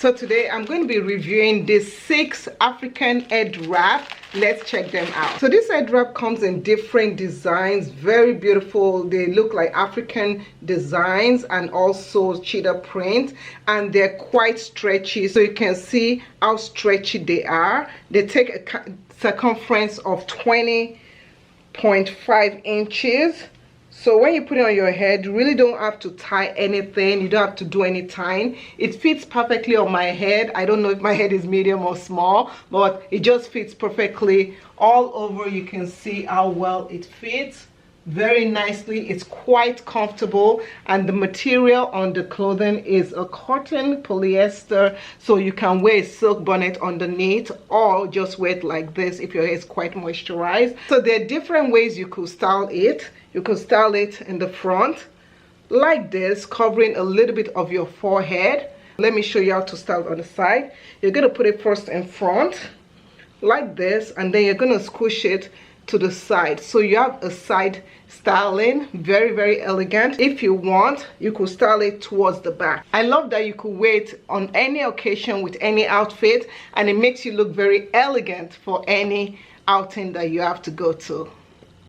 So today I'm going to be reviewing these 6 African head wrap. Let's check them out. So this head wrap comes in different designs, very beautiful. They look like African designs and also cheetah print, and they're quite stretchy, so you can see how stretchy they are. They take a circumference of 20.5 inches. So when you put it on your head, you really don't have to tie anything. You don't have to do any tying. It fits perfectly on my head. I don't know if my head is medium or small, but it just fits perfectly all over. You can see how well it fits very nicely. It's quite comfortable, and the material on the clothing is a cotton polyester, so you can wear a silk bonnet underneath or just wear it like this if your hair is quite moisturized. So there are different ways you could style it. You could style it in the front like this, covering a little bit of your forehead. Let me show you how to style it on the side. You're going to put it first in front like this, and then you're going to squish it to the side, so you have a side styling. Very elegant. If you want, you could style it towards the back. I love that you could wear it on any occasion with any outfit, and it makes you look very elegant for any outing that you have to go to.